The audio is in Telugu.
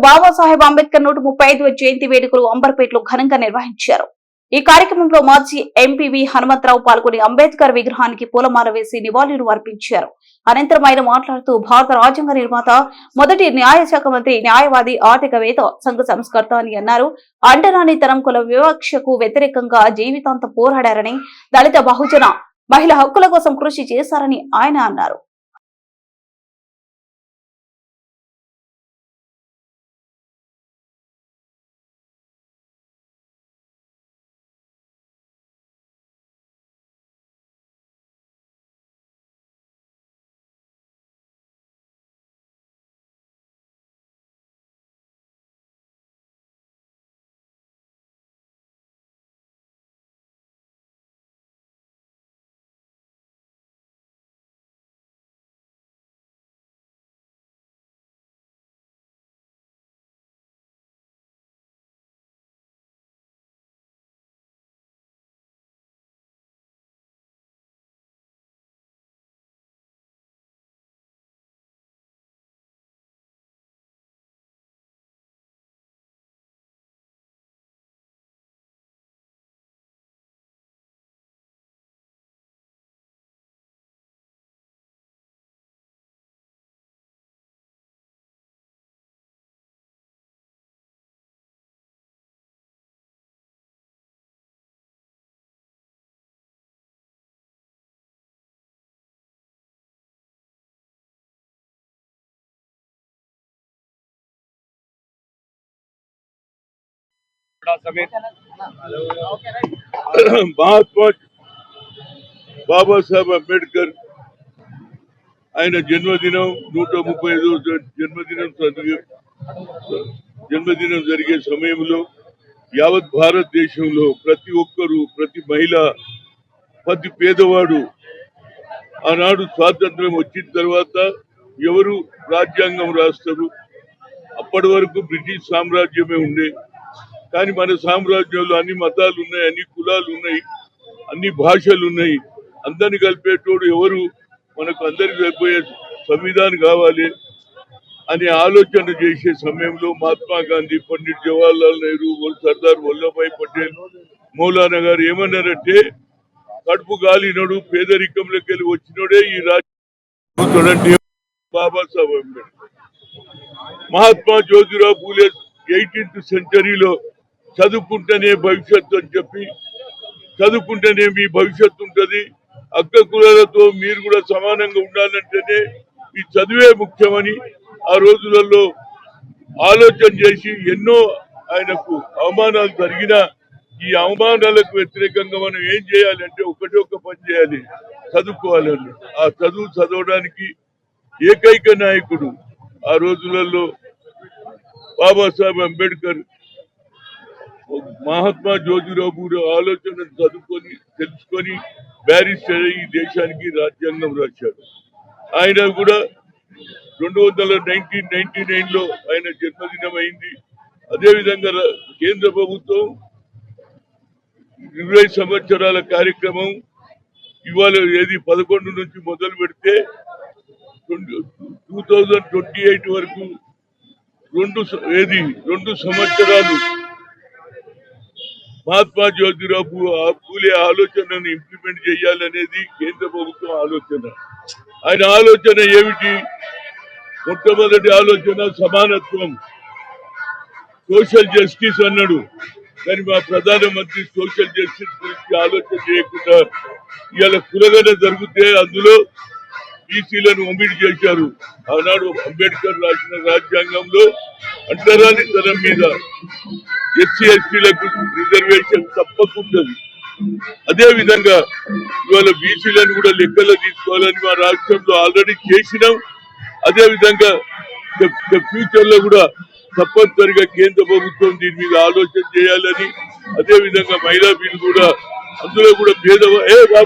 బాబాసాహెబ్ అంబేద్కర్ 135వ జయంతి వేడుకలు అంబర్పేటలో ఘనంగా నిర్వహించారు. ఈ కార్యక్రమంలో మాజీ ఎంపీవి హనుమంతరావు పాల్గొని అంబేద్కర్ విగ్రహానికి పూలమాల వేసి నివాళులు అర్పించారు. అనంతరం ఆయన మాట్లాడుతూ భారత రాజ్యాంగ నిర్మాత, మొదటి న్యాయశాఖ మంత్రి, న్యాయవాది, ఆర్థికవేత్త, సంఘ సంస్కర్త అని అన్నారు. అంటరానితనం, కుల వివక్షకు వ్యతిరేకంగా జీవితాంతం పోరాడారని, దళిత, బహుజన, మహిళా హక్కుల కోసం కృషి చేశారని ఆయన అన్నారు. మహాత్మా బాబాసాహెబ్ అంబేద్కర్ ఆయన జన్మదినం 135వ జన్మదినం జరిగే సమయంలో యావత్ భారతదేశంలో ప్రతి ఒక్కరూ, ప్రతి మహిళ, ప్రతి పేదవాడు ఆనాడు స్వాతంత్రం వచ్చిన తర్వాత ఎవరు రాజ్యాంగం రాస్తారు? అప్పటి వరకు బ్రిటిష్ సామ్రాజ్యమే ఉండే. కానీ మన సామ్రాజ్యంలో అన్ని మతాలు ఉన్నాయి, అన్ని కులాలు ఉన్నాయి, అన్ని భాషలు ఉన్నాయి. అందరిని కలిపేటోడు ఎవరు? మనకు అందరికి సరిపోయే సంవిధానం కావాలి అనే ఆలోచన చేసే సమయంలో మహాత్మా గాంధీ, పండిట్ జవహర్లాల్ నెహ్రూ, సర్దార్ వల్లభాయ్ పటేల్, మౌలానా గారు ఏమన్నారంటే, కడుపు గాలినోడు, పేదరికంలోకి వెళ్ళి వచ్చినోడే ఈ రాజ్యం. బాబాసాహెబ్ అంబేద్కర్, మహాత్మా జ్యోతిరావు పూలే 18th సెంచరీలో చదువుకుంటేనే భవిష్యత్తు అని చెప్పి, చదువుకుంటేనే మీ భవిష్యత్తు ఉంటుంది, అక్క కులాలతో మీరు కూడా సమానంగా ఉండాలంటేనే ఈ చదువే ముఖ్యమని ఆ రోజులలో ఆలోచన చేసి ఎన్నో ఆయనకు అవమానాలు జరిగినా ఈ అవమానాలకు వ్యతిరేకంగా మనం ఏం చేయాలంటే ఒక పని చేయాలి, చదువుకోవాలని. ఆ చదువు చదవడానికి ఏకైక నాయకుడు ఆ రోజులలో బాబాసాహెబ్ అంబేద్కర్. మహాత్మా జ్యోతిరావు పూలే ఆలోచన చదువుకొని తెలుసుకొని బ్యారిస్టర్ ఈ దేశానికి రాజ్యాంగం రాశాడు. ఆయన కూడా 1999లో ఆయన జన్మదినం అయింది. అదేవిధంగా కేంద్ర ప్రభుత్వం 20 సంవత్సరాల కార్యక్రమం ఇవాళ 11 నుంచి మొదలు పెడితే 2028 వరకు 2 సంవత్సరాలు మహాత్మా జ్యోతిరావు పూలే ఆలోచనను ఇంప్లిమెంట్ చేయాలనేది కేంద్ర ప్రభుత్వం ఆలోచన. ఆయన ఆలోచన ఏమిటి? మొట్టమొదటి ఆలోచన సమానత్వం, సోషల్ జస్టిస్ అన్నాడు. కానీ మా ప్రధానమంత్రి సోషల్ జస్టిస్ గురించి ఆలోచన చేయకుండా ఇవాళ కులగన జరిగితే అందులో బీసీలను ఒమిట్ చేశారు. ఆనాడు అంబేద్కర్ రాసిన రాజ్యాంగంలో అంటరానితనం మీద ఎస్సీ ఎస్టీలకు రిజర్వేషన్ తప్పకుంటుంది. అదే విధంగా ఇవాళ బీసీలను కూడా లెక్కలో తీసుకోవాలని మా రాష్ట్రంలో ఆల్రెడీ చేసినాం. అదే విధంగా ఫ్యూచర్ లో కూడా తప్పనిసరిగా కేంద్ర ప్రభుత్వం దీని మీద ఆలోచన చేయాలని, అదే విధంగా మహిళా బిల్లు కూడా అందులో కూడా